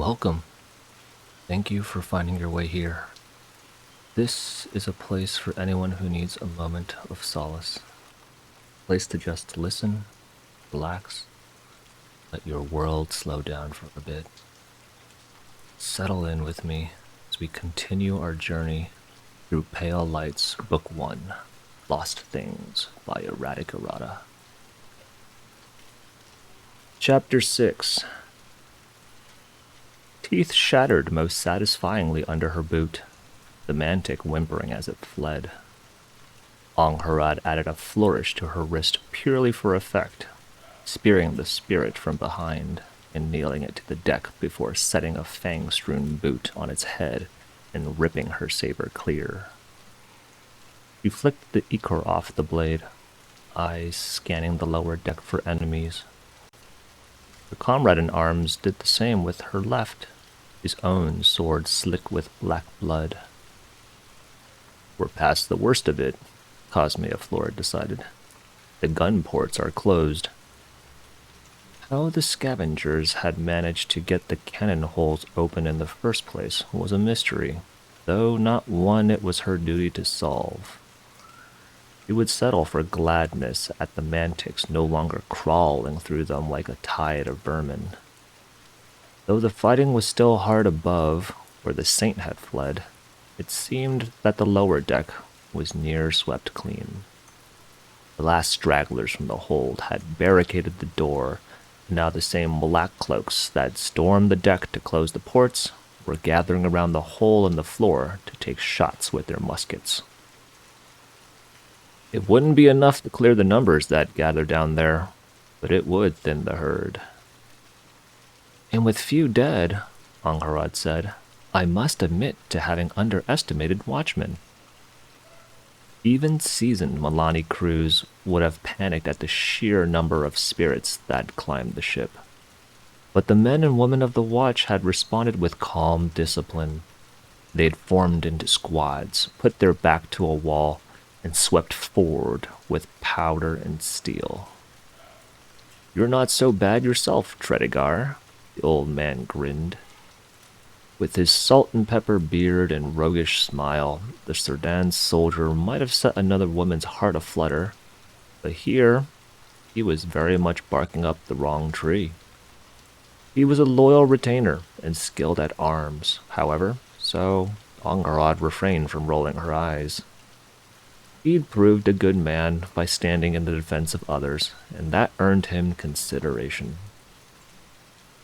Welcome. Thank you for finding your way here. This is a place for anyone who needs a moment of solace. A place to just listen, relax, let your world slow down for a bit. Settle in with me as we continue our journey through Pale Light's Book 1, Lost Things by ErraticErrata. Chapter 6. Teeth shattered most satisfyingly under her boot, the mantic whimpering as it fled. Angharad added a flourish to her wrist purely for effect, spearing the spirit from behind and nailing it to the deck before setting a fang-strewn boot on its head and ripping her saber clear. She flicked the ichor off the blade, eyes scanning the lower deck for enemies. Her comrade in arms did the same with her left, his own sword slick with black blood. We're past the worst of it, Cosme Aflora decided. The gun ports are closed. How the scavengers had managed to get the cannon holes open in the first place was a mystery, though not one it was her duty to solve. She would settle for gladness at the mantics no longer crawling through them like a tide of vermin. Though the fighting was still hard above, where the saint had fled, it seemed that the lower deck was near swept clean. The last stragglers from the hold had barricaded the door, and now the same black cloaks that stormed the deck to close the ports were gathering around the hole in the floor to take shots with their muskets. It wouldn't be enough to clear the numbers that gathered down there, but it would thin the herd. And with few dead, Angharad said, I must admit to having underestimated watchmen. Even seasoned Milani crews would have panicked at the sheer number of spirits that climbed the ship. But the men and women of the watch had responded with calm discipline. They'd formed into squads, put their back to a wall, and swept forward with powder and steel. You're not so bad yourself, Tredegar, the old man grinned. With his salt and pepper beard and roguish smile, the Serdan soldier might have set another woman's heart aflutter, but here he was very much barking up the wrong tree. He was a loyal retainer and skilled at arms, however, so Angharad refrained from rolling her eyes. He'd proved a good man by standing in the defense of others, and that earned him consideration.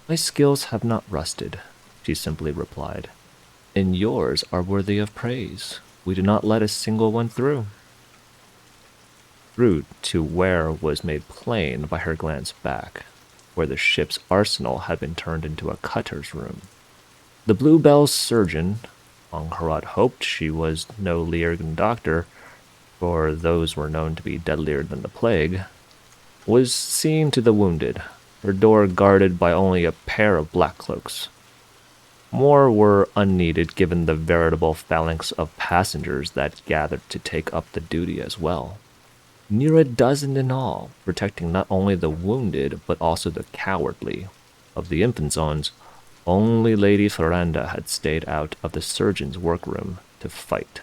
My skills have not rusted, she simply replied, and yours are worthy of praise. We did not let a single one through. Through to where was made plain by her glance back, where the ship's arsenal had been turned into a cutter's room. The Bluebell's surgeon, Angharad hoped she was no Leargan doctor, for those were known to be deadlier than the plague, was seeing to the wounded, her door guarded by only a pair of black cloaks. More were unneeded given the veritable phalanx of passengers that gathered to take up the duty as well. Near a dozen in all, protecting not only the wounded but also the cowardly. Of the infant zones, only Lady Ferranda had stayed out of the surgeon's workroom to fight.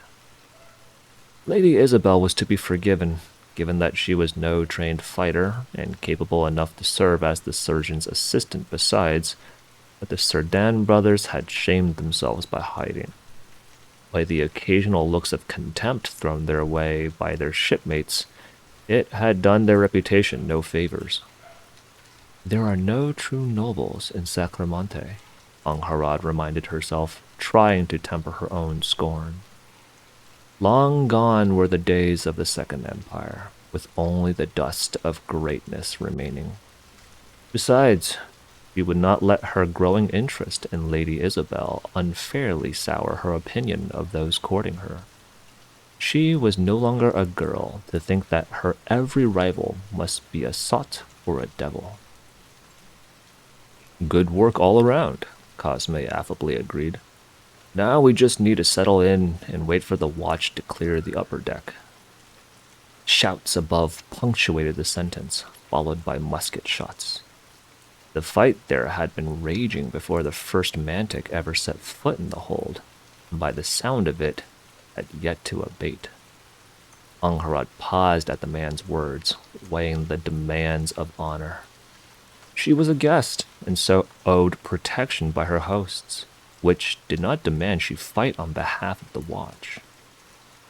Lady Isabel was to be forgiven, given that she was no trained fighter and capable enough to serve as the surgeon's assistant besides, but the Serdan brothers had shamed themselves by hiding. By the occasional looks of contempt thrown their way by their shipmates, it had done their reputation no favors. There are no true nobles in Sacramonte, Angharad reminded herself, trying to temper her own scorn. Long gone were the days of the Second Empire, with only the dust of greatness remaining. Besides, she would not let her growing interest in Lady Isabel unfairly sour her opinion of those courting her. She was no longer a girl to think that her every rival must be a sot or a devil. Good work all around, Cosme affably agreed. Now we just need to settle in and wait for the watch to clear the upper deck. Shouts above punctuated the sentence, followed by musket shots. The fight there had been raging before the first Mantic ever set foot in the hold, and by the sound of it, had yet to abate. Angharad paused at the man's words, weighing the demands of honor. She was a guest, and so owed protection by her hosts, which did not demand she fight on behalf of the Watch.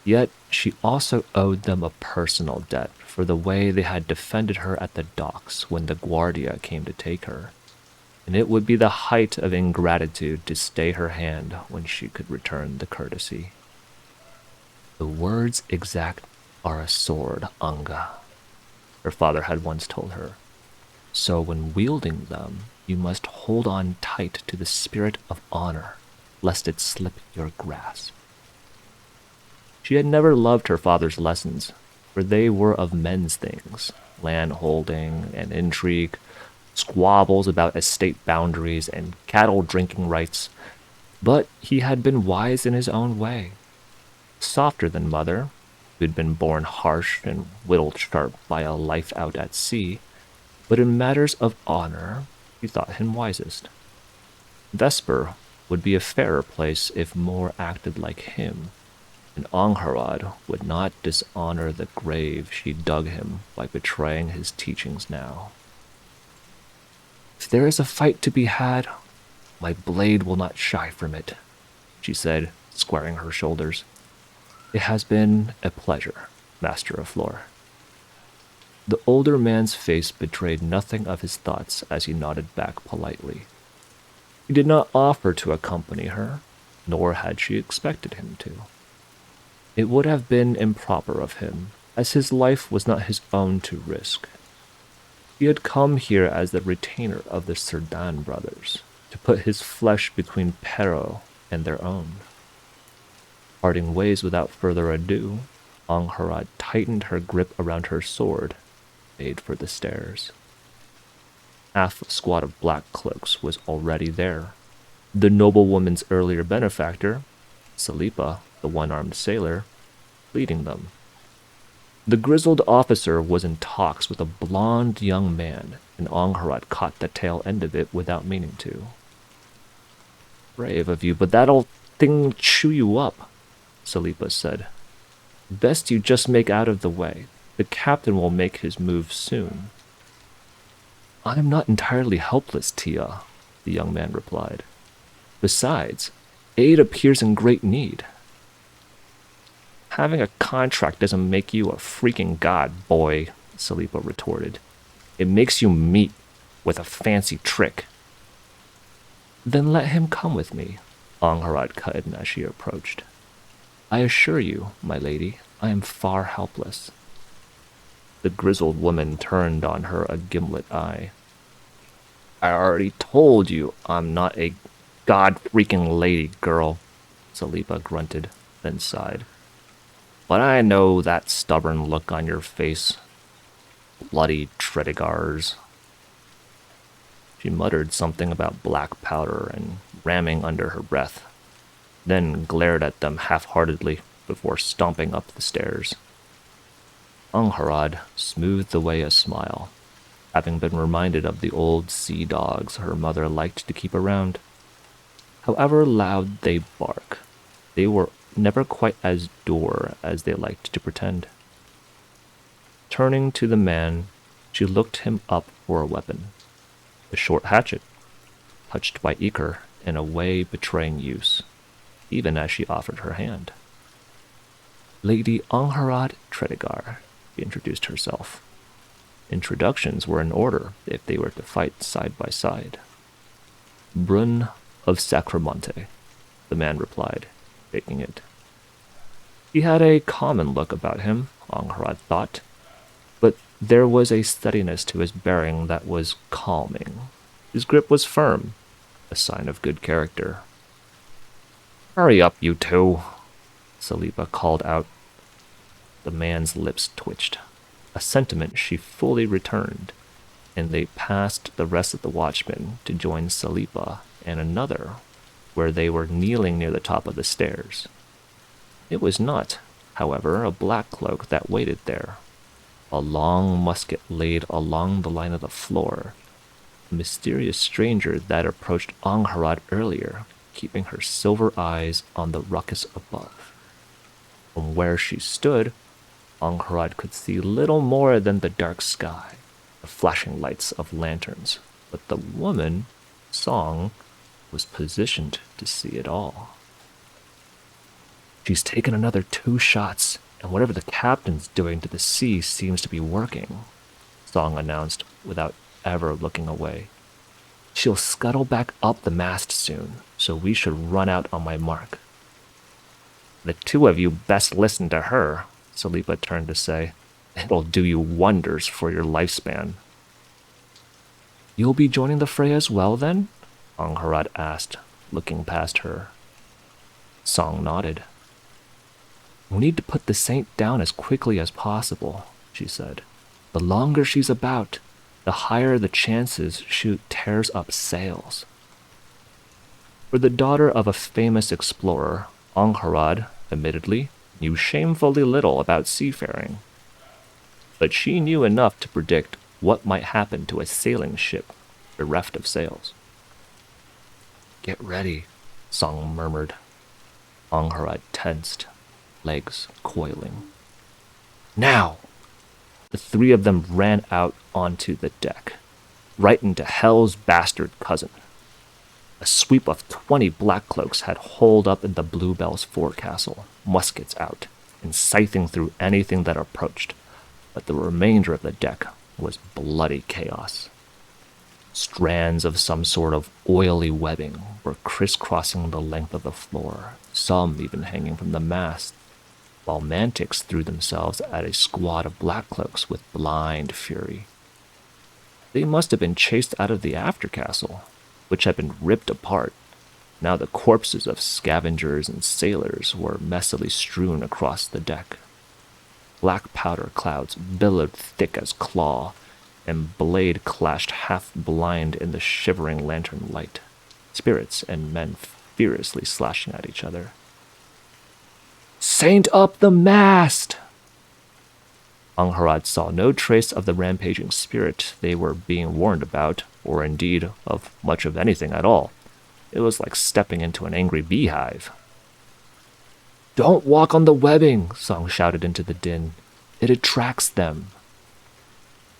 Yet she also owed them a personal debt for the way they had defended her at the docks when the Guardia came to take her, and it would be the height of ingratitude to stay her hand when she could return the courtesy. The words exact are a sword, Anga, her father had once told her. So when wielding them, you must hold on tight to the spirit of honor, lest it slip your grasp. She had never loved her father's lessons, for they were of men's things, land-holding and intrigue, squabbles about estate boundaries and cattle drinking rights, but he had been wise in his own way. Softer than mother, who'd been born harsh and whittled sharp by a life out at sea, but in matters of honor, he thought him wisest. Vesper would be a fairer place if more acted like him, and Angharad would not dishonor the grave she dug him by betraying his teachings now. If there is a fight to be had, my blade will not shy from it, she said, squaring her shoulders. It has been a pleasure, Master of Flor. The older man's face betrayed nothing of his thoughts as he nodded back politely. He did not offer to accompany her, nor had she expected him to. It would have been improper of him, as his life was not his own to risk. He had come here as the retainer of the Serdan brothers, to put his flesh between Pero and their own. Parting ways without further ado, Angharad tightened her grip around her sword, made for the stairs. Half a squad of black cloaks was already there. The noblewoman's earlier benefactor, Salipa, the one-armed sailor, leading them. The grizzled officer was in talks with a blond young man, and Angharad caught the tail end of it without meaning to. Brave of you, but that'll thing chew you up, Salipa said. Best you just make out of the way. The captain will make his move soon. I am not entirely helpless, Tia, the young man replied. Besides, aid appears in great need. Having a contract doesn't make you a freaking god, boy, Salipa retorted. It makes you meat with a fancy trick. Then let him come with me, Angharad cut in as she approached. I assure you, my lady, I am far helpless. The grizzled woman turned on her a gimlet eye. I already told you I'm not a god-freaking lady, girl, Salipa grunted, then sighed. But I know that stubborn look on your face. Bloody Tredigars. She muttered something about black powder and ramming under her breath, then glared at them half-heartedly before stomping up the stairs. Angharad smoothed away a smile, having been reminded of the old sea dogs her mother liked to keep around. However loud they bark, they were never quite as dour as they liked to pretend. Turning to the man, she looked him up for a weapon. A short hatchet, touched by Iker in a way betraying use, even as she offered her hand. Lady Angharad Tredegar, she introduced herself. Introductions were in order if they were to fight side by side. Brun of Sacramonte, the man replied, taking it. He had a common look about him, Angharad thought, but there was a steadiness to his bearing that was calming. His grip was firm, a sign of good character. Hurry up, you two, Salipa called out. The man's lips twitched, a sentiment she fully returned, and they passed the rest of the watchmen to join Salipa and another, where they were kneeling near the top of the stairs. It was not, however, a black cloak that waited there. A long musket laid along the line of the floor, mysterious stranger that approached Angharad earlier, keeping her silver eyes on the ruckus above. From where she stood, Angharad could see little more than the dark sky, the flashing lights of lanterns, but the woman, Song, was positioned to see it all. She's taken another 2 shots, and whatever the captain's doing to the sea seems to be working, Song announced without ever looking away. She'll scuttle back up the mast soon, so we should run out on my mark. The 2 of you best listen to her, Salipa turned to say. It'll do you wonders for your lifespan. You'll be joining the fray as well, then? Angharad asked, looking past her. Song nodded. We need to put the saint down as quickly as possible, she said. The longer she's about, the higher the chances she tears up sails. For the daughter of a famous explorer, Angharad, admittedly, knew shamefully little about seafaring. But she knew enough to predict what might happen to a sailing ship bereft of sails. Get ready, Song murmured. Angharad tensed, legs coiling. Now! The 3 of them ran out onto the deck, right into Hell's bastard cousin. A sweep of 20 black cloaks had holed up in the Bluebell's forecastle, muskets out, and scything through anything that approached, but the remainder of the deck was bloody chaos. Strands of some sort of oily webbing were crisscrossing the length of the floor, some even hanging from the mast, while mantics threw themselves at a squad of black cloaks with blind fury. They must have been chased out of the aftercastle, which had been ripped apart. Now the corpses of scavengers and sailors were messily strewn across the deck. Black powder clouds billowed thick as claw, and blade clashed half-blind in the shivering lantern light, spirits and men furiously slashing at each other. Saint up the mast! Angharad saw no trace of the rampaging spirit they were being warned about, or indeed of much of anything at all. It was like stepping into an angry beehive. Don't walk on the webbing, Song shouted into the din. It attracts them.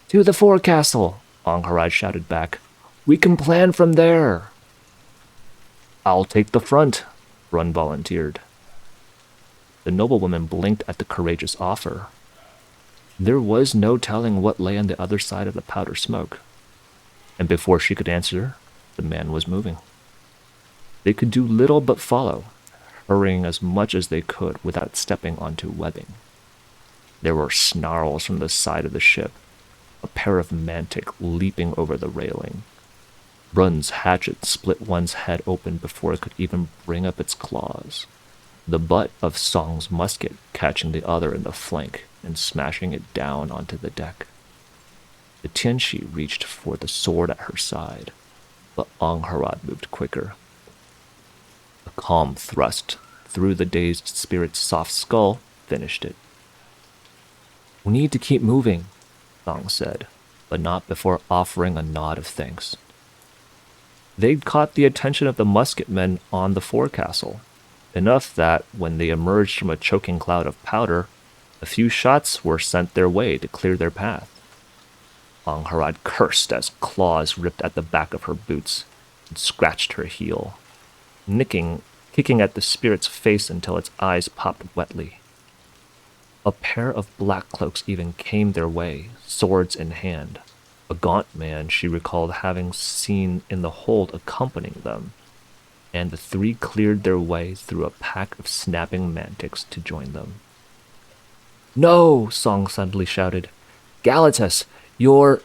To the forecastle, Angharad shouted back. We can plan from there. I'll take the front, Brun volunteered. The noblewoman blinked at the courageous offer. There was no telling what lay on the other side of the powder smoke, and before she could answer, the man was moving. They could do little but follow, hurrying as much as they could without stepping onto webbing. There were snarls from the side of the ship, a pair of mantic leaping over the railing. Brun's hatchet split one's head open before it could even bring up its claws, the butt of Song's musket catching the other in the flank and smashing it down onto the deck. The Tianshi reached for the sword at her side, but Angharad moved quicker. A calm thrust through the dazed spirit's soft skull finished it. We need to keep moving, Song said, but not before offering a nod of thanks. They'd caught the attention of the musketmen on the forecastle, enough that when they emerged from a choking cloud of powder, a few shots were sent their way to clear their path. Angharad cursed as claws ripped at the back of her boots and scratched her heel, kicking at the spirit's face until its eyes popped wetly. A pair of black cloaks even came their way, swords in hand, a gaunt man she recalled having seen in the hold accompanying them, and the 3 cleared their way through a pack of snapping mantics to join them. No, Song suddenly shouted. Galatas, you're...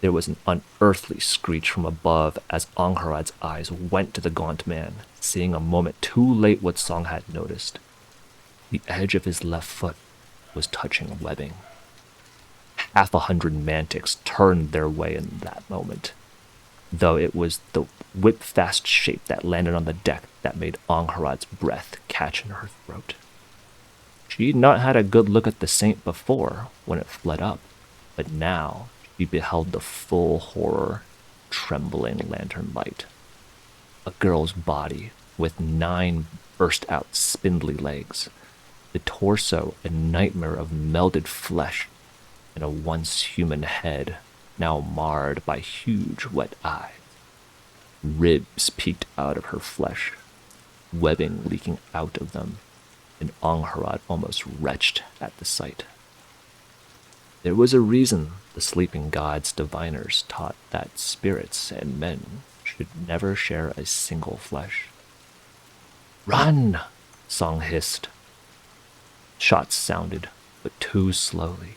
There was an unearthly screech from above as Angharad's eyes went to the gaunt man, seeing a moment too late what Song had noticed. The edge of his left foot was touching webbing. 100 mantics turned their way in that moment, though it was the whip-fast shape that landed on the deck that made Angharad's breath catch in her throat. She'd not had a good look at the saint before, when it fled up, but now she beheld the full horror. trembling lantern light. A girl's body with 9 burst out spindly legs, the torso a nightmare of melded flesh, and a once human head now marred by huge wet eyes. Ribs peeked out of her flesh, webbing leaking out of them, and Angharad almost retched at the sight. There was a reason the sleeping god's diviners taught that spirits and men should never share a single flesh. "Run!" Song hissed. Shots sounded, but too slowly.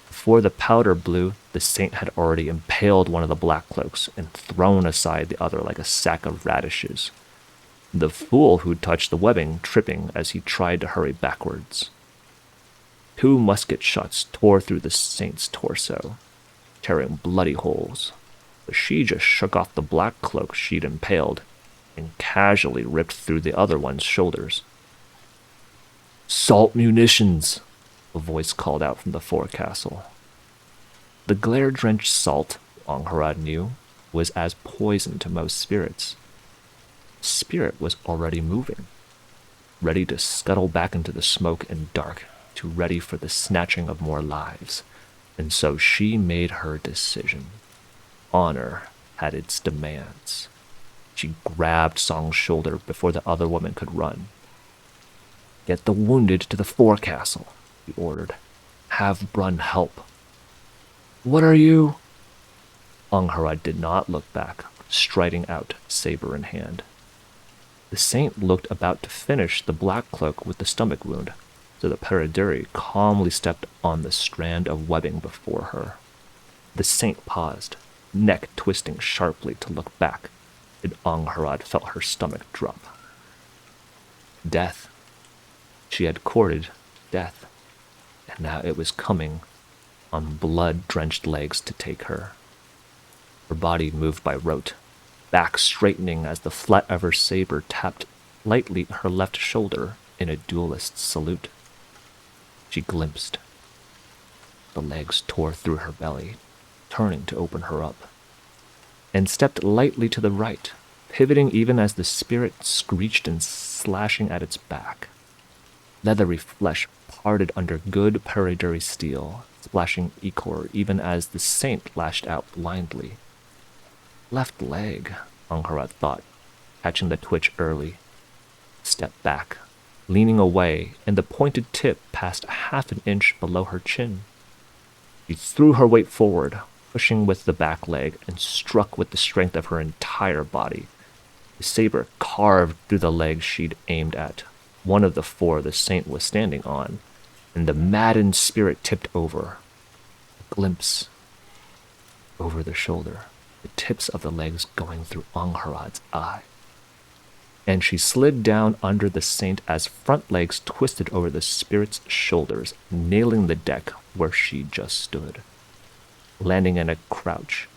Before the powder blew, the saint had already impaled one of the black cloaks and thrown aside the other like a sack of radishes, the fool who touched the webbing tripping as he tried to hurry backwards. 2 musket shots tore through the saint's torso, tearing bloody holes, but she just shook off the black cloak she'd impaled and casually ripped through the other one's shoulders. "Salt munitions!" a voice called out from the forecastle. The glare-drenched salt, Angharad knew, was as poison to most spirits. The spirit was already moving, ready to scuttle back into the smoke and dark, to ready for the snatching of more lives, and so she made her decision. Honor had its demands. She grabbed Song's shoulder before the other woman could run. "Get the wounded to the forecastle," he ordered. "Have Brun help." "What are you?" Angharad did not look back, striding out, saber in hand. The saint looked about to finish the black cloak with the stomach wound, so the Periduri calmly stepped on the strand of webbing before her. The saint paused, neck twisting sharply to look back, and Angharad felt her stomach drop. Death. She had courted death, and now it was coming on blood-drenched legs to take her. Her body moved by rote, back straightening as the flat of her saber tapped lightly her left shoulder in a duelist's salute. She glimpsed. The legs tore through her belly, turning to open her up, and stepped lightly to the right, pivoting even as the spirit screeched and slashing at its back. Leathery flesh parted under good Periduri steel, splashing ichor even as the saint lashed out blindly. Left leg, Angharad thought, catching the twitch early. Step back, leaning away, and the pointed tip passed half an inch below her chin. She threw her weight forward, pushing with the back leg, and struck with the strength of her entire body. The saber carved through the leg she'd aimed at, one of the 4 the saint was standing on, and the maddened spirit tipped over. A glimpse over the shoulder, the tips of the legs going through Angharad's eye. And she slid down under the saint as front legs twisted over the spirit's shoulders, nailing the deck where she just stood. Landing in a crouch,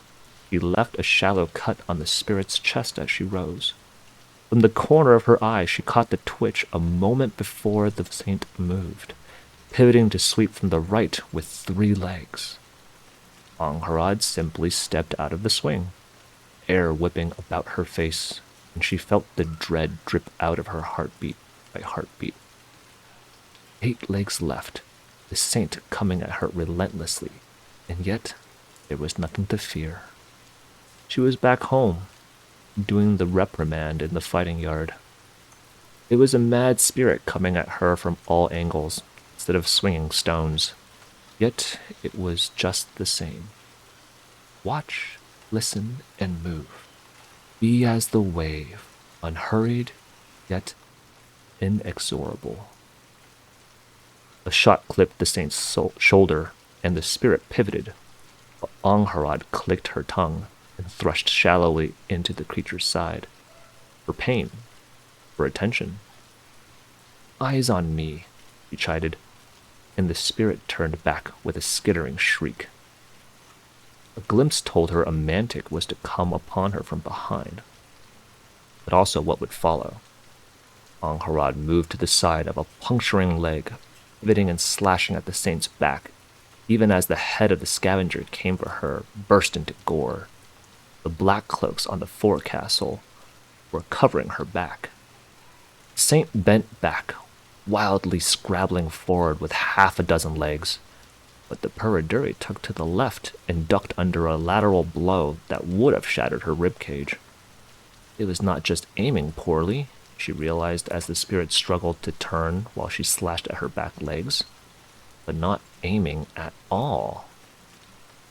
she left a shallow cut on the spirit's chest as she rose. From the corner of her eye, she caught the twitch a moment before the saint moved, pivoting to sweep from the right with 3 legs. Angharad simply stepped out of the swing, air whipping about her face, and she felt the dread drip out of her heartbeat by heartbeat. 8 legs left, the saint coming at her relentlessly, and yet there was nothing to fear. She was back home, doing the reprimand in the fighting yard. It was a mad spirit coming at her from all angles, instead of swinging stones. Yet it was just the same. Watch, listen, and move. Be as the wave, unhurried, yet inexorable. A shot clipped the saint's shoulder, and the spirit pivoted, but Angharad clicked her tongue and thrust shallowly into the creature's side. For pain, for attention. "Eyes on me," he chided, and the spirit turned back with a skittering shriek. A glimpse told her a mantic was to come upon her from behind, but also what would follow. Angharad moved to the side of a puncturing leg, pivoting and slashing at the saint's back, even as the head of the scavenger came for her, burst into gore. The black cloaks on the forecastle were covering her back. Saint bent back, wildly scrabbling forward with half a dozen legs, but the Periduri took to the left and ducked under a lateral blow that would have shattered her ribcage. It was not just aiming poorly, she realized as the spirit struggled to turn while she slashed at her back legs, but not aiming at all.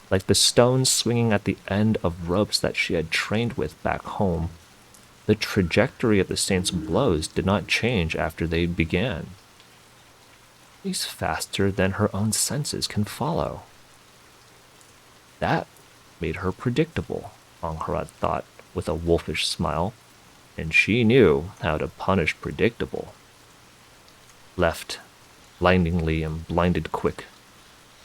Like the stones swinging at the end of ropes that she had trained with back home, the trajectory of the saint's blows did not change after they began. She's faster than her own senses can follow. That made her predictable, Angharad thought with a wolfish smile, and she knew how to punish predictable. Left, blindingly and blinded quick,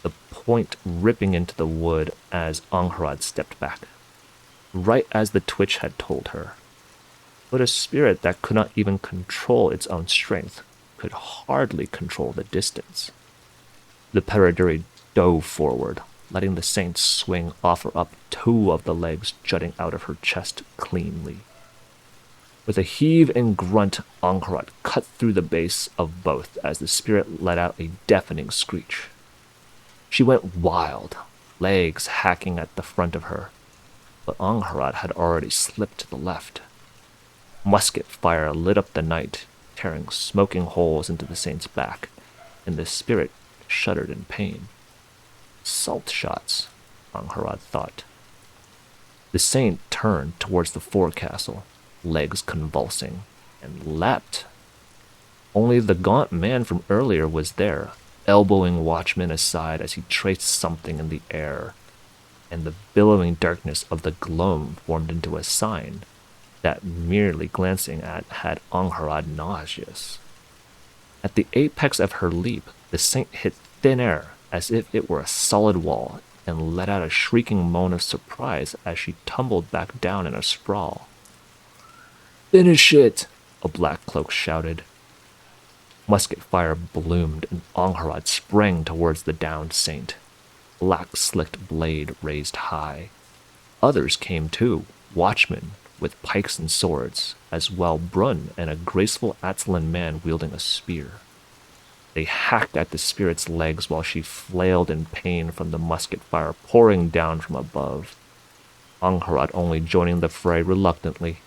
the point ripping into the wood as Angharad stepped back, right as the twitch had told her. But a spirit that could not even control its own strength could hardly control the distance. The Periduri dove forward, letting the saint swing offer up two of the legs jutting out of her chest cleanly. With a heave and grunt, Angharad cut through the base of both as the spirit let out a deafening screech. She went wild, legs hacking at the front of her, but Angharad had already slipped to the left. Musket fire lit up the night, tearing smoking holes into the saint's back, and the spirit shuddered in pain. Salt shots, Angharad thought. The saint turned towards the forecastle, legs convulsing, and leapt. Only the gaunt man from earlier was there, elbowing watchmen aside as he traced something in the air, and the billowing darkness of the gloam formed into a sign that merely glancing at had Angharad nauseous. At the apex of her leap, the saint hit thin air as if it were a solid wall and let out a shrieking moan of surprise as she tumbled back down in a sprawl. "Finish it!" a black cloak shouted. Musket fire bloomed and Angharad sprang towards the downed saint, black slicked blade raised high. Others came too, watchmen with pikes and swords, as well Brun and a graceful Atzilan man wielding a spear. They hacked at the spirit's legs while she flailed in pain from the musket fire pouring down from above, Angharad only joining the fray reluctantly.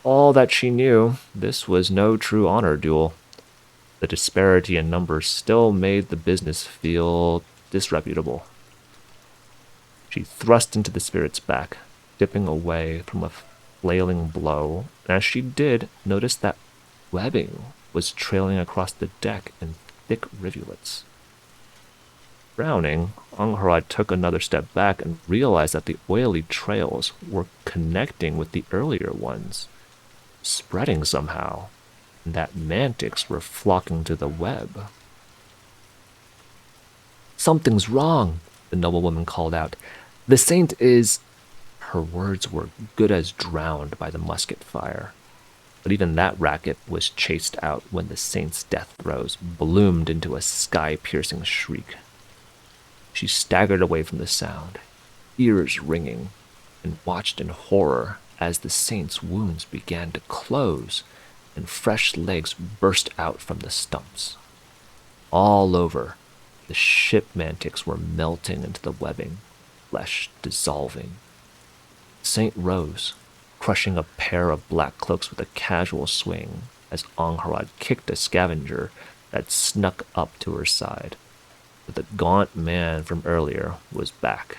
All that she knew, this was no true honor duel. The disparity in numbers still made the business feel disreputable. She thrust into the spirit's back, dipping away from a flailing blow, and as she did, noticed that webbing was trailing across the deck in thick rivulets. Frowning, Angharad took another step back and realized that the oily trails were connecting with the earlier ones, spreading somehow, and that mantics were flocking to the web. "Something's wrong," the noblewoman called out. "The saint is—" Her words were good as drowned by the musket fire, but even that racket was chased out when the saint's death throes bloomed into a sky-piercing shriek. She staggered away from the sound, ears ringing, and watched in horror as the saint's wounds began to close and fresh legs burst out from the stumps. All over, the ship mantics were melting into the webbing, flesh dissolving. Saint rose, crushing a pair of black cloaks with a casual swing as Angharad kicked a scavenger that snuck up to her side. But the gaunt man from earlier was back.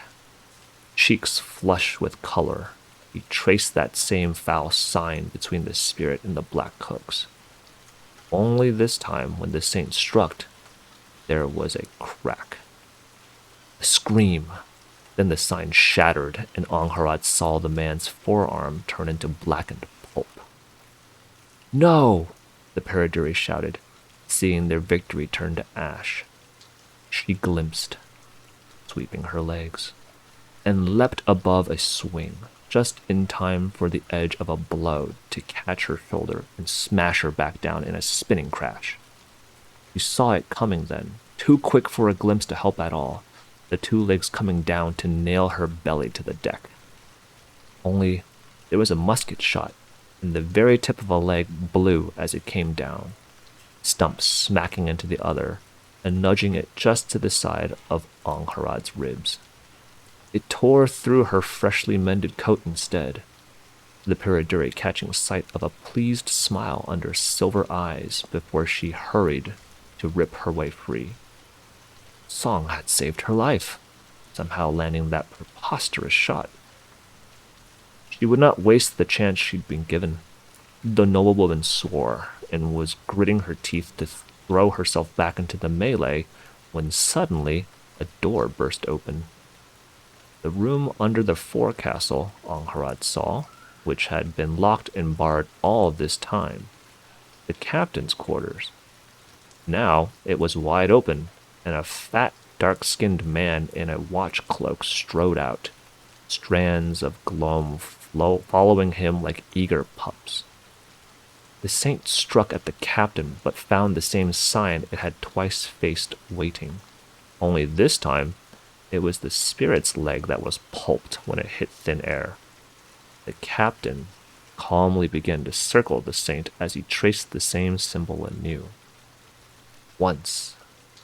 Cheeks flush with color, he traced that same foul sign between the spirit and the black cloaks. Only this time, when the saint struck, there was a crack. A scream. Then the sign shattered, and Angharad saw the man's forearm turn into blackened pulp. "No!" the Periduri shouted, seeing their victory turn to ash. She glimpsed, sweeping her legs, and leapt above a swing, just in time for the edge of a blow to catch her shoulder and smash her back down in a spinning crash. She saw it coming then, too quick for a glimpse to help at all, the two legs coming down to nail her belly to the deck. Only there was a musket shot, and the very tip of a leg blew as it came down, stump smacking into the other and nudging it just to the side of Angharad's ribs. It tore through her freshly mended coat instead, the Piraduri catching sight of a pleased smile under silver eyes before she hurried to rip her way free. Song had saved her life, somehow landing that preposterous shot. She would not waste the chance she'd been given. The noblewoman swore and was gritting her teeth to throw herself back into the melee when suddenly a door burst open. The room under the forecastle, Angharad saw, which had been locked and barred all this time, the captain's quarters. Now it was wide open, and a fat, dark-skinned man in a watch cloak strode out, strands of gloam following him like eager pups. The saint struck at the captain, but found the same sign it had twice faced waiting. Only this time, it was the spirit's leg that was pulped when it hit thin air. The captain calmly began to circle the saint as he traced the same symbol anew. Once,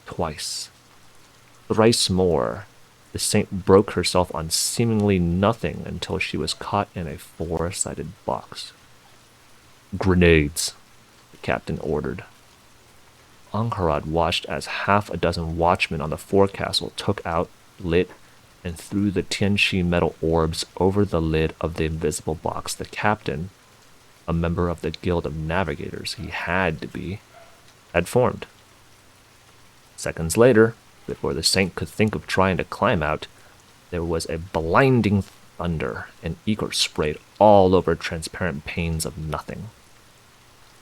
twice, thrice more, the saint broke herself on seemingly nothing until she was caught in a four-sided box. "Grenades," the captain ordered. Angharad watched as half a dozen watchmen on the forecastle took out, lit, and threw the Tianxi metal orbs over the lid of the invisible box the captain, a member of the Guild of Navigators he had to be, had formed. Seconds later, before the saint could think of trying to climb out, there was a blinding thunder, and ichor sprayed all over transparent panes of nothing.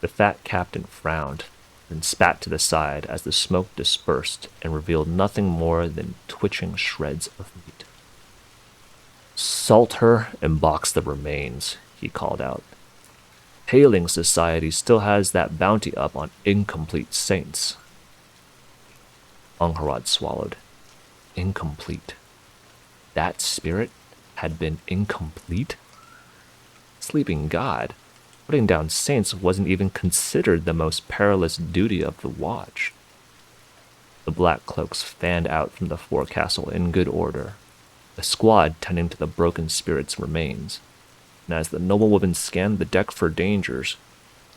The fat captain frowned, then spat to the side as the smoke dispersed and revealed nothing more than twitching shreds of meat. "Salt her and box the remains," he called out. "Hailing Society still has that bounty up on incomplete saints." Angharad swallowed. Incomplete. That spirit had been incomplete? Sleeping God, putting down saints wasn't even considered the most perilous duty of the watch. The black cloaks fanned out from the forecastle in good order, a squad tending to the broken spirit's remains, and as the noblewoman scanned the deck for dangers,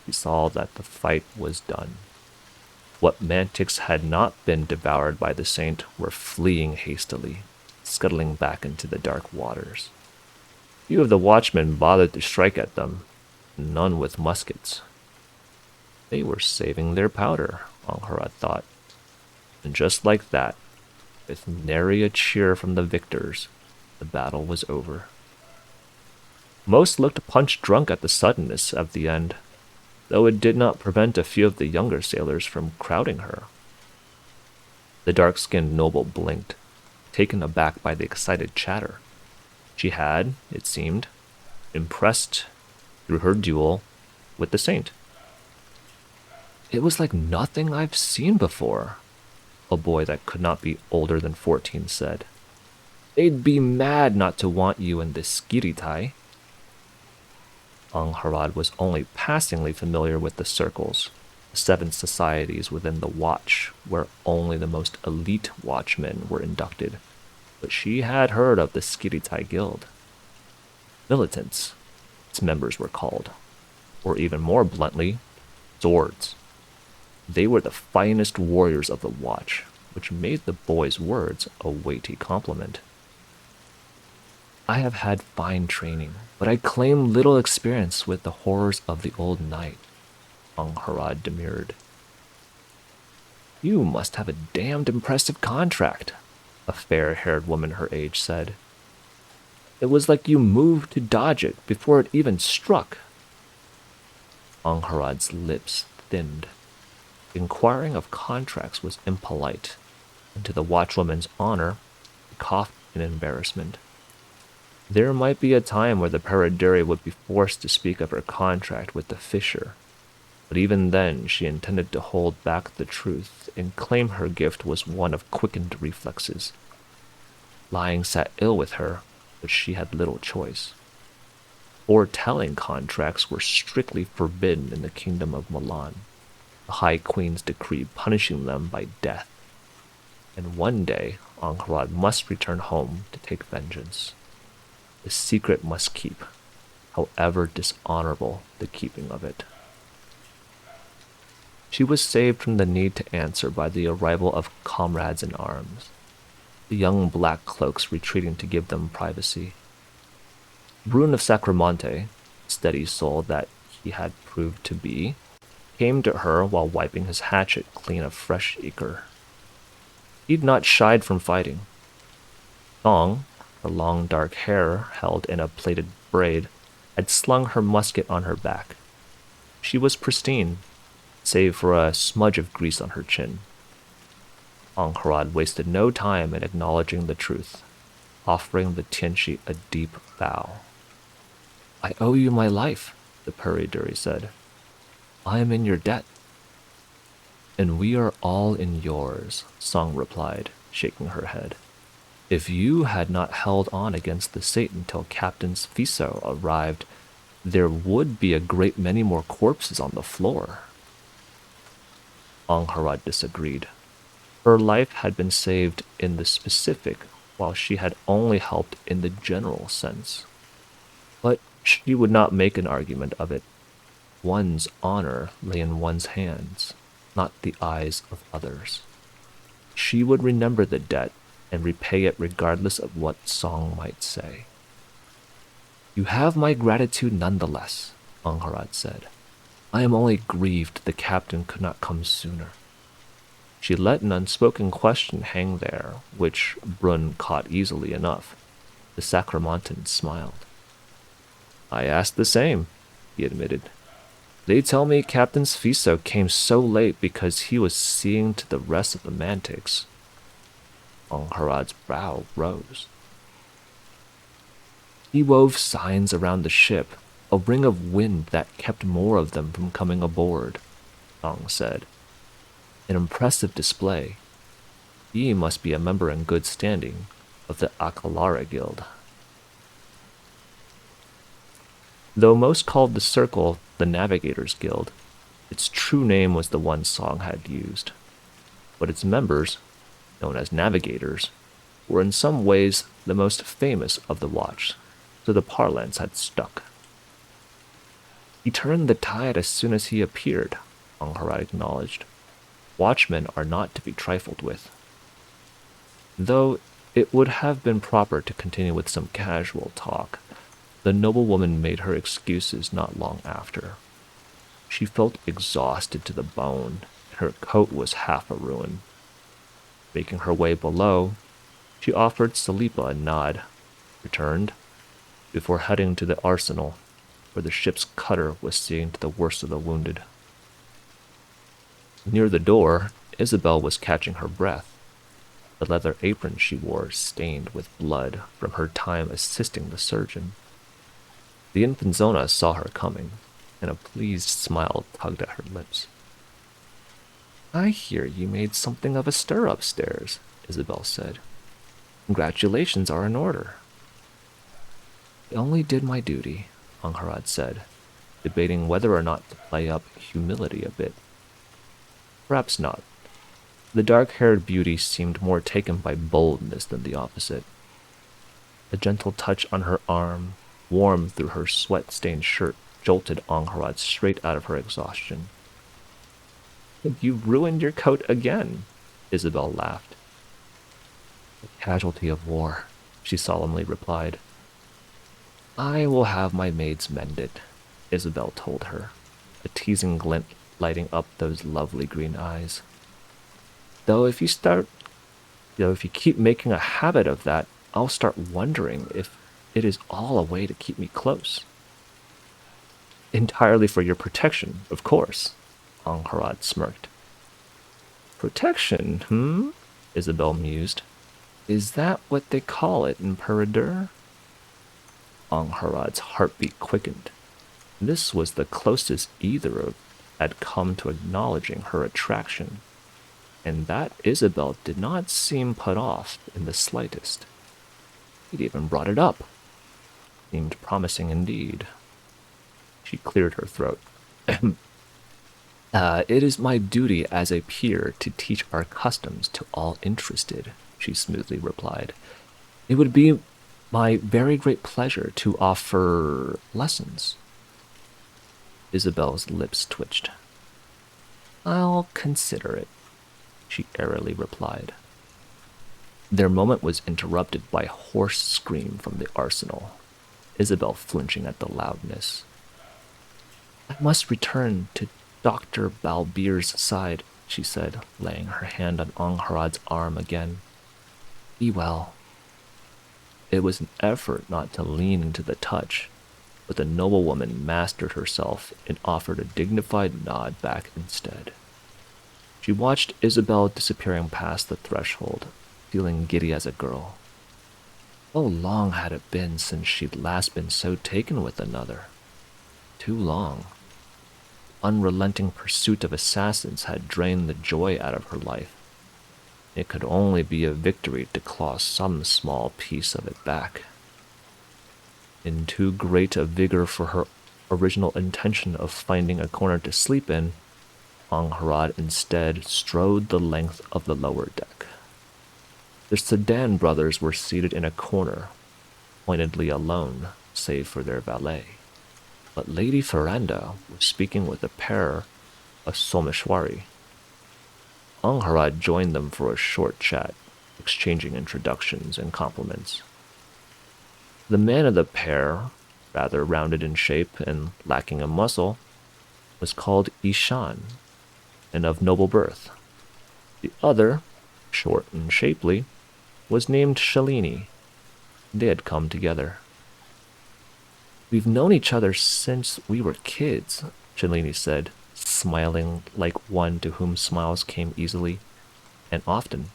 she saw that the fight was done. What mantics had not been devoured by the saint were fleeing hastily, scuttling back into the dark waters. Few of the watchmen bothered to strike at them, none with muskets. They were saving their powder, Angharad thought. And just like that, with nary a cheer from the victors, the battle was over. Most looked punch-drunk at the suddenness of the end, though it did not prevent a few of the younger sailors from crowding her. The dark-skinned noble blinked, taken aback by the excited chatter. She had, it seemed, impressed through her duel with the saint. "It was like nothing I've seen before," a boy that could not be older than 14 said. "They'd be mad not to want you in this skiritai." Angharad was only passingly familiar with the circles, the 7 societies within the watch, where only the most elite watchmen were inducted, but she had heard of the Skiritai Guild. Militants, its members were called, or even more bluntly, swords. They were the finest warriors of the watch, which made the boy's words a weighty compliment. "I have had fine training, but I claim little experience with the horrors of the old night," Angharad demurred. "You must have a damned impressive contract," a fair-haired woman her age said. "It was like you moved to dodge it before it even struck." Angharad's lips thinned. Inquiring of contracts was impolite, and to the watchwoman's honor, he coughed in embarrassment. There might be a time where the Piraduri would be forced to speak of her contract with the fisher, but even then she intended to hold back the truth and claim her gift was one of quickened reflexes. Lying sat ill with her, but she had little choice. foretelling contracts were strictly forbidden in the kingdom of Milan, the High Queen's decree punishing them by death. And one day, Angharad must return home to take vengeance. The secret must keep, however dishonorable the keeping of it. She was saved from the need to answer by the arrival of comrades in arms, the young black cloaks retreating to give them privacy. Brune of Sacramonte, steady soul that he had proved to be, came to her while wiping his hatchet clean of fresh ichor. He'd not shied from fighting. Thong, her long dark hair held in a plaited braid, had slung her musket on her back. She was pristine, save for a smudge of grease on her chin. Angharad wasted no time in acknowledging the truth, offering the Tianchi a deep bow. "I owe you my life," the Puriduri said. "I am in your debt." "And we are all in yours," Song replied, shaking her head. "If you had not held on against the Satan till Captain Fiso arrived, there would be a great many more corpses on the floor." Angharad disagreed. Her life had been saved in the specific, while she had only helped in the general sense. But she would not make an argument of it. One's honor lay in one's hands, not the eyes of others. She would remember the debt and repay it regardless of what Song might say. "You have my gratitude nonetheless," Angharad said. "I am only grieved the captain could not come sooner." She let an unspoken question hang there, which Brun caught easily enough. The Sacramontan smiled. "I asked the same," he admitted. "They tell me Captain Fiso came so late because he was seeing to the rest of the Mantics." Angharad's brow rose. "He wove signs around the ship, a ring of wind that kept more of them from coming aboard," Song said. "An impressive display. He must be a member in good standing of the Akalara Guild." Though most called the Circle the Navigators Guild, its true name was the one Song had used. But its members, known as Navigators, were in some ways the most famous of the watch, so the parlance had stuck. "He turned the tide as soon as he appeared," Angharad acknowledged. "Watchmen are not to be trifled with." Though it would have been proper to continue with some casual talk, the noblewoman made her excuses not long after. She felt exhausted to the bone, and her coat was half a ruin. Making her way below, she offered Salipa a nod, returned, before heading to the arsenal, where the ship's cutter was seeing to the worst of the wounded. Near the door, Isabel was catching her breath, the leather apron she wore stained with blood from her time assisting the surgeon. The Infanzona saw her coming, and a pleased smile tugged at her lips. "I hear you made something of a stir upstairs," Isabel said. "Congratulations are in order." "I only did my duty," Angharad said, debating whether or not to play up humility a bit. Perhaps not. The dark-haired beauty seemed more taken by boldness than the opposite. A gentle touch on her arm, warm through her sweat-stained shirt, jolted Angharad straight out of her exhaustion. "You've ruined your coat again," Isabel laughed. "A casualty of war," she solemnly replied. "I will have my maids mended," Isabel told her, a teasing glint lighting up those lovely green eyes. Though if you keep making a habit of that, I'll start wondering if it is all a way to keep me close." "Entirely for your protection, of course," Angharad smirked. "Protection, Isabel mused. "Is that what they call it in Peredur?" Angharad's heartbeat quickened. This was the closest either had come to acknowledging her attraction, and that Isabel did not seem put off in the slightest. He'd even brought it up. Seemed promising indeed. She cleared her throat. It is my duty as a peer to teach our customs to all interested, she smoothly replied. It would be my very great pleasure to offer lessons. Isabel's lips twitched. I'll consider it, she airily replied. Their moment was interrupted by a hoarse scream from the arsenal, Isabel flinching at the loudness. I must return to Dr. Balbir's side, she said, laying her hand on Angharad's arm again. Be well. It was an effort not to lean into the touch, but the noblewoman mastered herself and offered a dignified nod back instead. She watched Isabel disappearing past the threshold, feeling giddy as a girl. How long had it been since she'd last been so taken with another? Too long. Unrelenting pursuit of assassins had drained the joy out of her life. It could only be a victory to claw some small piece of it back. In too great a vigor for her original intention of finding a corner to sleep in, Angharad instead strode the length of the lower deck. The Sedan brothers were seated in a corner, pointedly alone, save for their valet. But Lady Ferranda was speaking with a pair of Someshwari. Angharad joined them for a short chat, exchanging introductions and compliments. The man of the pair, rather rounded in shape and lacking in muscle, was called Ishan, and of noble birth. The other, short and shapely, was named Shalini. They had come together. We've known each other since we were kids, Shalini said, smiling like one to whom smiles came easily, and often.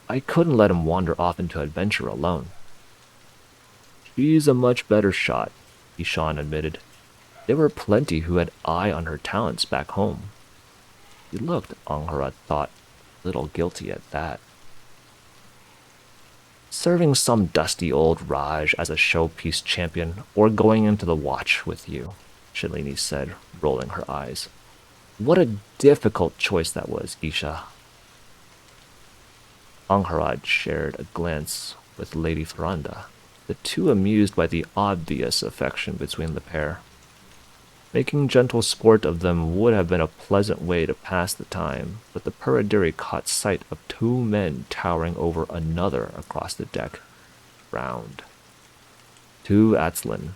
I couldn't let him wander off into adventure alone. She's a much better shot, Ishan admitted. There were plenty who had eye on her talents back home. He looked, Angharad thought, a little guilty at that. Serving some dusty old Raj as a showpiece champion, or going into the watch with you, Shalini said, rolling her eyes. What a difficult choice that was, Isha. Angharad shared a glance with Lady Ferranda, the two amused by the obvious affection between the pair. Making gentle sport of them would have been a pleasant way to pass the time, but the Puradiri caught sight of two men towering over another across the deck, frowned. Two Atzlin,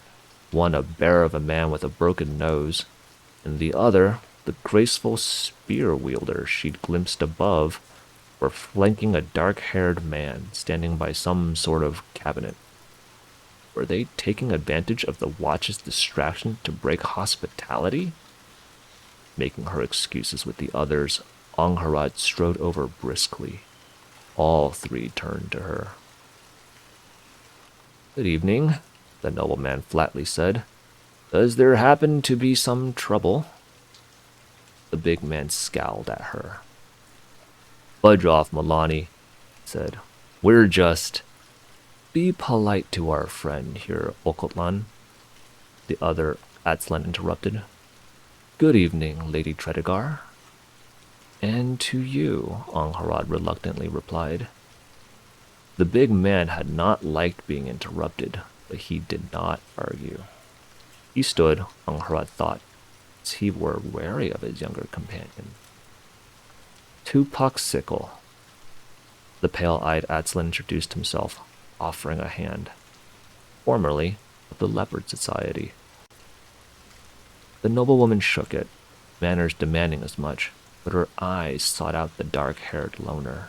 one a bear of a man with a broken nose, and the other the graceful spear wielder she'd glimpsed above, were flanking a dark-haired man standing by some sort of cabinet. Were they taking advantage of the watch's distraction to break hospitality? Making her excuses with the others, Angharad strode over briskly. All three turned to her. Good evening, the nobleman flatly said. Does there happen to be some trouble? The big man scowled at her. Budge off, Milani, he said. We're just... Be polite to our friend here, Okotlan, the other Atzlan interrupted. Good evening, Lady Tredegar. And to you, Angharad reluctantly replied. The big man had not liked being interrupted, but he did not argue. He stood, Angharad thought, as he were wary of his younger companion. Tupac Sickle. The pale-eyed Atzlan introduced himself, offering a hand. Formerly of the Leopard Society. The noblewoman shook it, manners demanding as much, but her eyes sought out the dark-haired loner.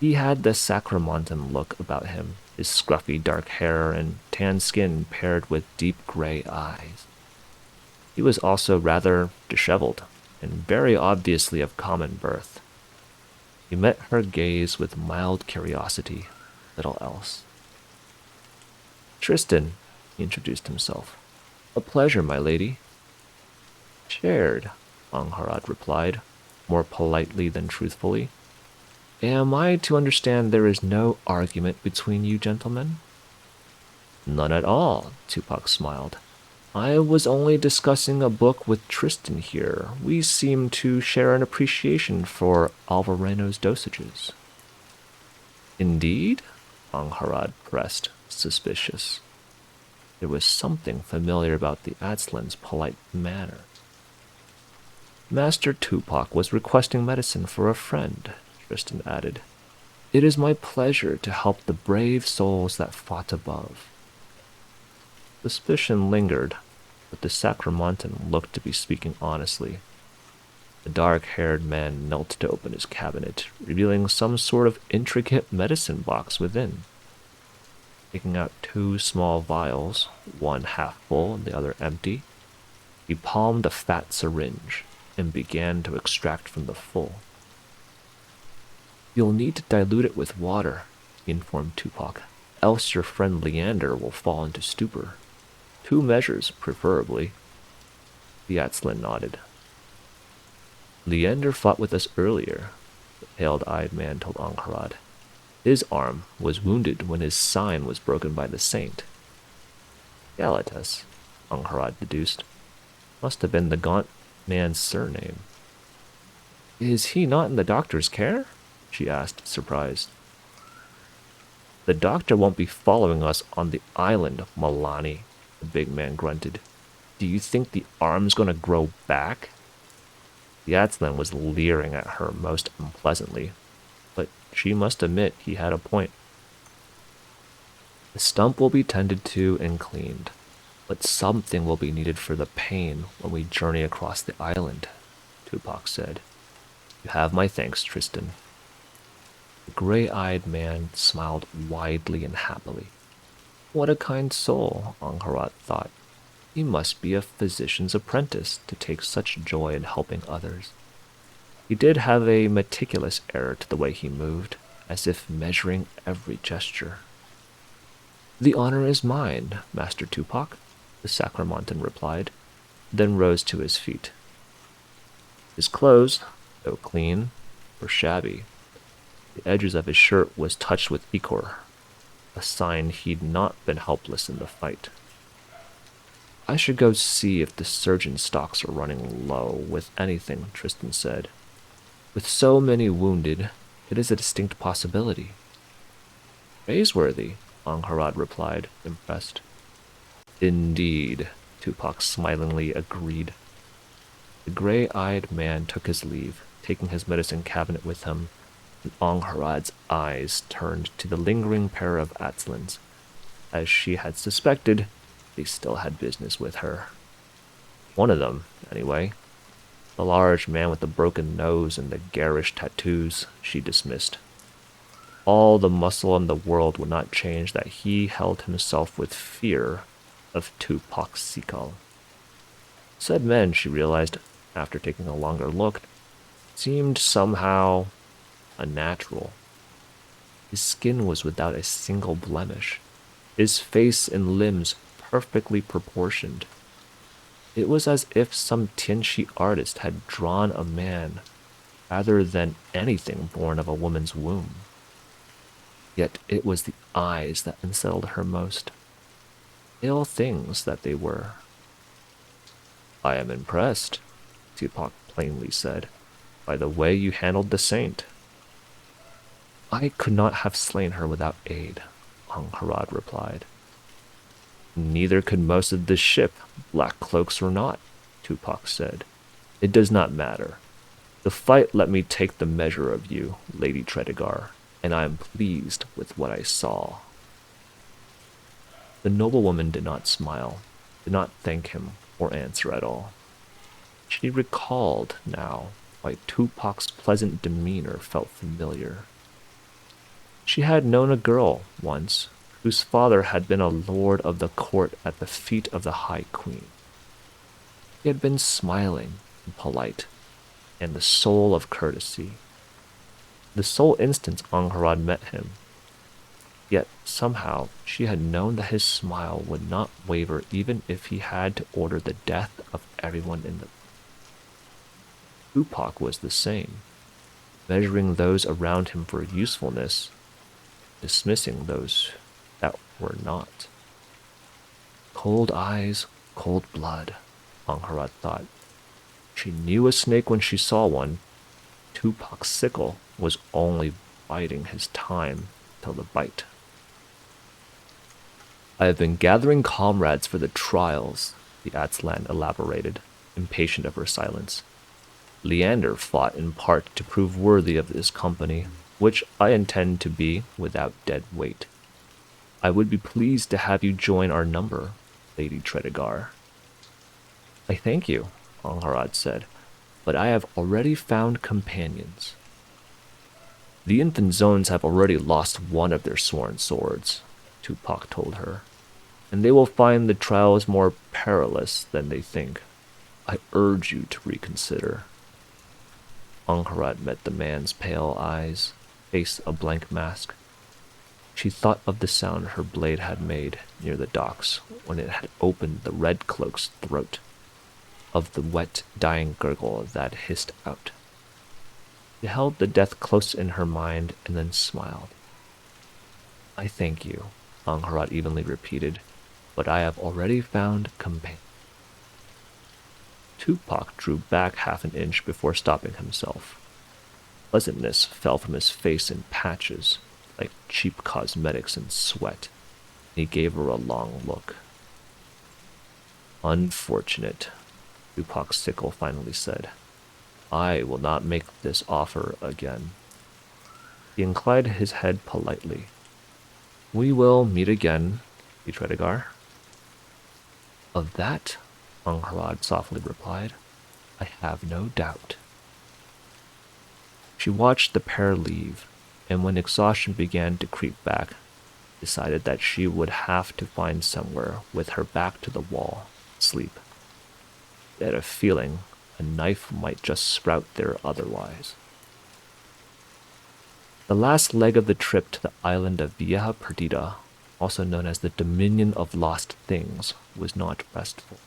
He had the Sacramontan look about him, his scruffy dark hair and tan skin paired with deep gray eyes. He was also rather disheveled, and very obviously of common birth. He met her gaze with mild curiosity, little else. Tristan, he introduced himself. A pleasure, my lady. Shared, Angharad replied, more politely than truthfully. Am I to understand there is no argument between you gentlemen? None at all, Tupac smiled. I was only discussing a book with Tristan here. We seem to share an appreciation for Alvareno's dosages. Indeed? Angharad pressed, suspicious. There was something familiar about the Adslan's polite manner. Master Tupac was requesting medicine for a friend, Tristan added. It is my pleasure to help the brave souls that fought above. Suspicion lingered, but the Sacramontan looked to be speaking honestly. The dark-haired man knelt to open his cabinet, revealing some sort of intricate medicine box within. Taking out two small vials, one half full and the other empty, he palmed a fat syringe and began to extract from the full. You'll need to dilute it with water, he informed Tupac, else your friend Leander will fall into stupor. 2 measures, preferably. The Atzlin nodded. Leander fought with us earlier, the pale-eyed man told Angharad. His arm was wounded when his sign was broken by the saint. Galatas, Angharad deduced. Must have been the gaunt man's surname. Is he not in the doctor's care? She asked, surprised. The doctor won't be following us on the island, Milani, the big man grunted. Do you think the arm's going to grow back? The Atzlan was leering at her most unpleasantly, but she must admit he had a point. The stump will be tended to and cleaned, but something will be needed for the pain when we journey across the island, Tupac said. You have my thanks, Tristan. The gray-eyed man smiled widely and happily. What a kind soul, Angharad thought. He must be a physician's apprentice to take such joy in helping others. He did have a meticulous air to the way he moved, as if measuring every gesture. The honor is mine, Master Tupac, the Sacramontan replied, then rose to his feet. His clothes, though clean, were shabby. The edges of his shirt was touched with ichor, a sign he'd not been helpless in the fight. I should go see if the surgeon stocks are running low with anything, Tristan said. With so many wounded, it is a distinct possibility. Praiseworthy, Angharad replied, impressed. Indeed, Tupac smilingly agreed. The gray-eyed man took his leave, taking his medicine cabinet with him, and Angharad's eyes turned to the lingering pair of Atzlins. As she had suspected, they still had business with her. One of them, anyway. The large man with the broken nose and the garish tattoos, she dismissed. All the muscle in the world would not change that he held himself with fear of Tupac Sikal. Said men, she realized, after taking a longer look, seemed somehow unnatural. His skin was without a single blemish, his face and limbs perfectly proportioned. It was as if some Tianchi artist had drawn a man rather than anything born of a woman's womb. Yet it was the eyes that unsettled her most. Ill things that they were. I am impressed, Tupac plainly said, by the way you handled the saint. I could not have slain her without aid, Angharad replied. Neither could most of the ship, black cloaks or not, Tupac said. It does not matter. The fight let me take the measure of you, Lady Tredegar, and I am pleased with what I saw. The noblewoman did not smile, did not thank him or answer at all. She recalled now why Tupac's pleasant demeanor felt familiar. She had known a girl once whose father had been a lord of the court at the feet of the High Queen. He had been smiling and polite, and the soul of courtesy. The sole instance Angharad met him. Yet somehow she had known that his smile would not waver even if he had to order the death of everyone in the... Tupac was the same, measuring those around him for usefulness, dismissing those that were not. Cold eyes, Cold blood, Angharad thought. She knew a snake when she saw one. Tupac's sickle was only biding his time till the bite. I have been gathering comrades for the trials, the Atzlan elaborated, impatient of her silence. Leander fought in part to prove worthy of this company, which I intend to be without dead weight. I would be pleased to have you join our number, Lady Tredegar. I thank you, Angharad said, but I have already found companions. The infant zones have already lost one of their sworn swords, Tupac told her, and they will find the trials more perilous than they think. I urge you to reconsider. Angharad met the man's pale eyes, face a blank mask. She thought of the sound her blade had made near the docks when it had opened the red cloak's throat, of the wet, dying gurgle that hissed out. She held the death close in her mind and then smiled. I thank you, Angharad evenly repeated, but I have already found companions. Tupac drew back half an inch before stopping himself. Pleasantness fell from his face in patches, like cheap cosmetics and sweat. He gave her a long look. Unfortunate, Tupac's sickle finally said. I will not make this offer again. He inclined his head politely. We will meet again, Tredegar. Of that, Angharad softly replied, I have no doubt. She watched the pair leave, and when exhaustion began to creep back, decided that she would have to find somewhere with her back to the wall, sleep. She had a feeling a knife might just sprout there otherwise. The last leg of the trip to the island of Vieja Perdida, also known as the Dominion of Lost Things, was not restful.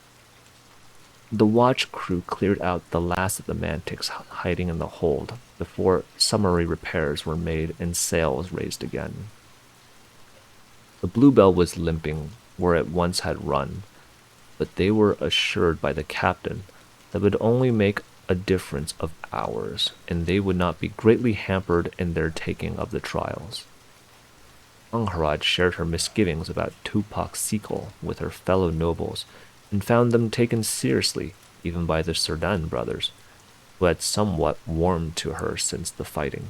The watch crew cleared out the last of the mantics hiding in the hold before summary repairs were made and sails raised again. The Bluebell was limping where it once had run, but they were assured by the captain that would only make a difference of hours, and they would not be greatly hampered in their taking of the trials. Angharad shared her misgivings about Tupac's sickle with her fellow nobles, and found them taken seriously even by the Cerdan brothers, who had somewhat warmed to her since the fighting.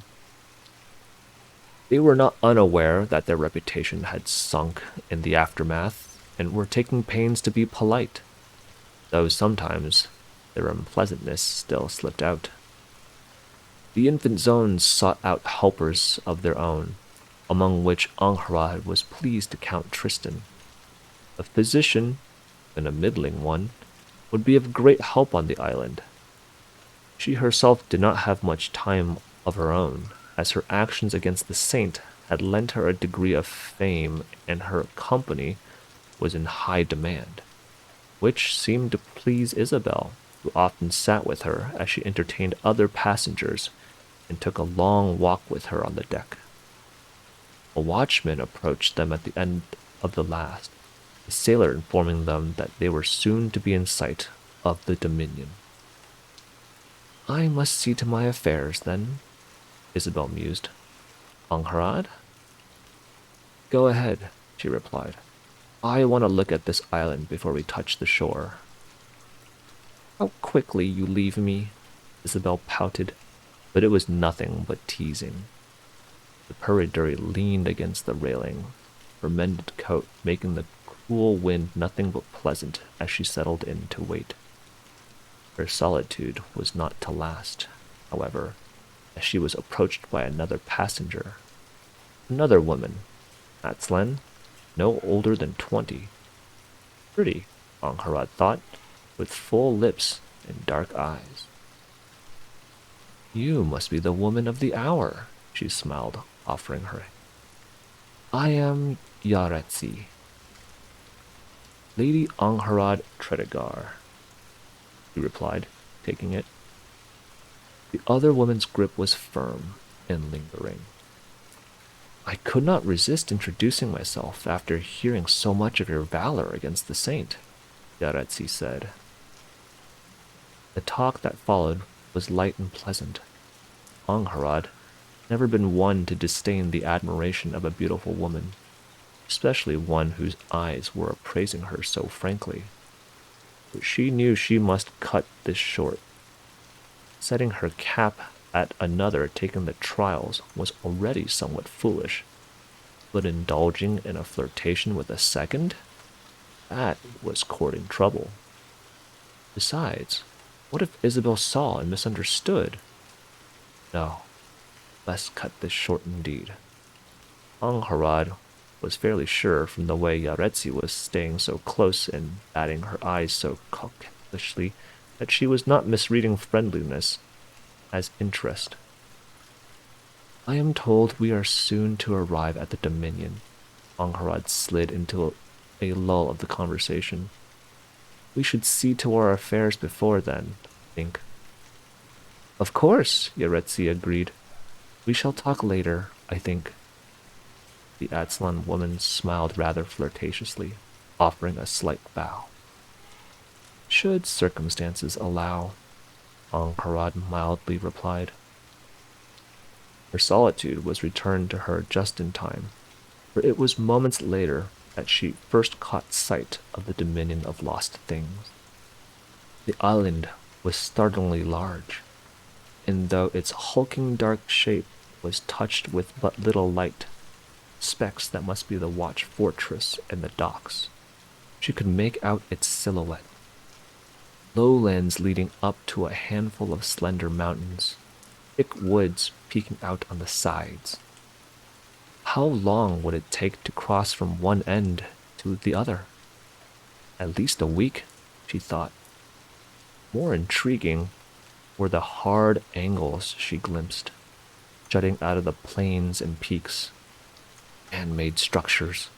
They were not unaware that their reputation had sunk in the aftermath, and were taking pains to be polite, though sometimes their unpleasantness still slipped out. The infant zones sought out helpers of their own, among which Angharad was pleased to count Tristan. A physician, and a middling one, would be of great help on the island. She herself did not have much time of her own, as her actions against the saint had lent her a degree of fame, and her company was in high demand, which seemed to please Isabel, who often sat with her as she entertained other passengers and took a long walk with her on the deck. A watchman approached them at the end of the last, a sailor informing them that they were soon to be in sight of the Dominion. I must see to my affairs, then, Isabel mused. Angharad? Go ahead, she replied. I want to look at this island before we touch the shore. How quickly you leave me, Isabel pouted, but it was nothing but teasing. The Purriduri leaned against the railing, her mended coat making the cool wind nothing but pleasant as she settled in to wait. Her solitude was not to last, however, as she was approached by another passenger. Another woman, Atzlan, no older than 20. Pretty, Angharad thought, with full lips and dark eyes. You must be the woman of the hour, she smiled, offering her. I am Yaretsi, Lady Angharad Tredegar, he replied, taking it. The other woman's grip was firm and lingering. I could not resist introducing myself after hearing so much of your valor against the saint. Yaretsi said. The talk that followed was light and pleasant. Angharad had never been one to disdain the admiration of a beautiful woman, especially one whose eyes were appraising her so frankly. But she knew she must cut this short. Setting her cap at another taking the trials was already somewhat foolish, but indulging in a flirtation with a second? That was courting trouble. Besides, what if Isabel saw and misunderstood? No, best cut this short indeed. Angharad was fairly sure from the way Yaretsi was staying so close and batting her eyes so coquettishly that she was not misreading friendliness as interest. I am told we are soon to arrive at the Dominion. Angharad slid into a lull of the conversation. We should see to our affairs before then, I think. Of course, Yaretsi agreed. We shall talk later, I think. The Atslan woman smiled rather flirtatiously, offering a slight bow. Should circumstances allow, Angharad mildly replied. Her solitude was returned to her just in time, for it was moments later that she first caught sight of the dominion of lost things. The island was startlingly large, and though its hulking dark shape was touched with but little light, specks that must be the watch fortress and the docks, she could make out its silhouette. Lowlands leading up to a handful of slender mountains, thick woods peeking out on the sides. How long would it take to cross from one end to the other? At least a week, she thought. More intriguing were the hard angles she glimpsed, jutting out of the plains and peaks. Man-made structures.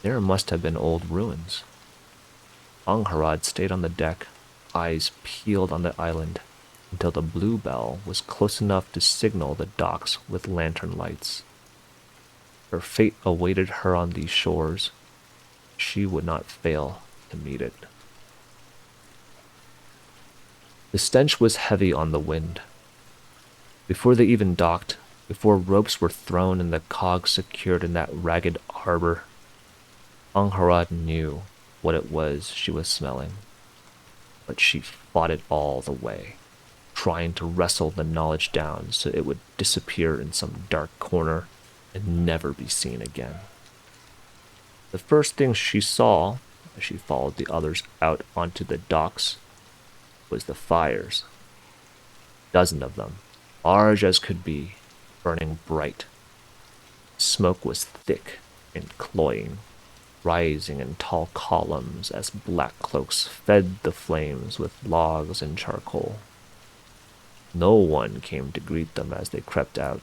There must have been old ruins. Angharad stayed on the deck, eyes peeled on the island, until the Bluebell was close enough to signal the docks with lantern lights. Her fate awaited her on these shores. She would not fail to meet it. The stench was heavy on the wind. Before they even docked, before ropes were thrown and the cogs secured in that ragged harbor, Angharad knew what it was she was smelling. But she fought it all the way, trying to wrestle the knowledge down so it would disappear in some dark corner and never be seen again. The first thing she saw, as she followed the others out onto the docks, was the fires. A dozen of them, large as could be, burning bright. Smoke was thick and cloying, rising in tall columns as black cloaks fed the flames with logs and charcoal. No one came to greet them as they crept out,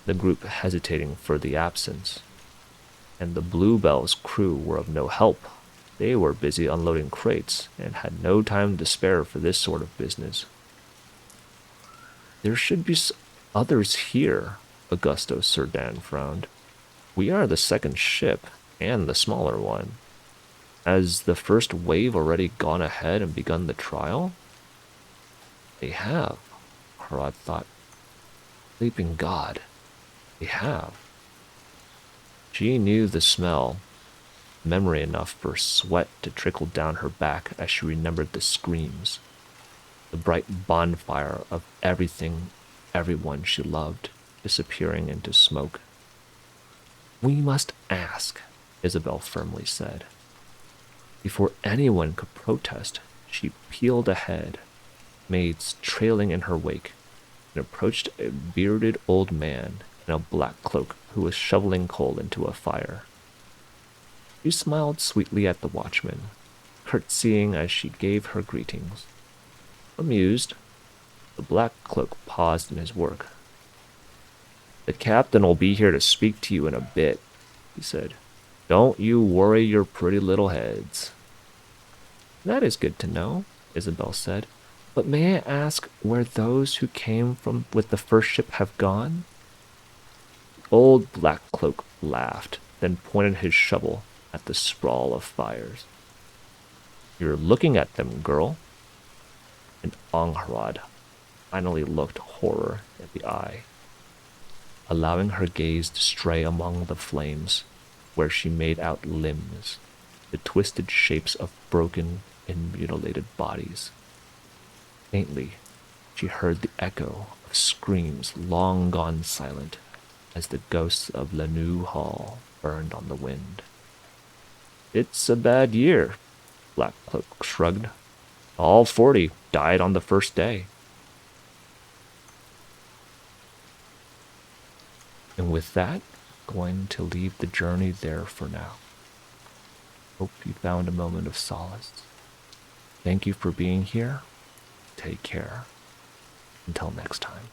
the group hesitating for the absence. And the Bluebell's crew were of no help. They were busy unloading crates and had no time to spare for this sort of business. There should be others here, Augusto Cerdan frowned. We are the second ship, and the smaller one. Has the first wave already gone ahead and begun the trial? They have, Harad thought. Sleeping God, they have. She knew the smell, memory enough for sweat to trickle down her back as she remembered the screams, the bright bonfire of everyone she loved, disappearing into smoke. We must ask, Isabel firmly said. Before anyone could protest, she peeled ahead, maids trailing in her wake, and approached a bearded old man in a black cloak who was shoveling coal into a fire. She smiled sweetly at the watchman, curtsying as she gave her greetings. Amused, the black cloak paused in his work. The captain'll be here to speak to you in a bit, he said. Don't you worry your pretty little heads. That is good to know, Isabel said. But may I ask where those who came from with the first ship have gone? The old Black Cloak laughed, then pointed his shovel at the sprawl of fires. You're looking at them, girl. And Angharad finally looked horror in the eye, allowing her gaze to stray among the flames, where she made out limbs, the twisted shapes of broken and mutilated bodies. Faintly, she heard the echo of screams long gone silent as the ghosts of Lanu Hall burned on the wind. It's a bad year, Black Cloak shrugged. All 40 died on the first day. And with that, going to leave the journey there for now. Hope you found a moment of solace. Thank you for being here. Take care. Until next time.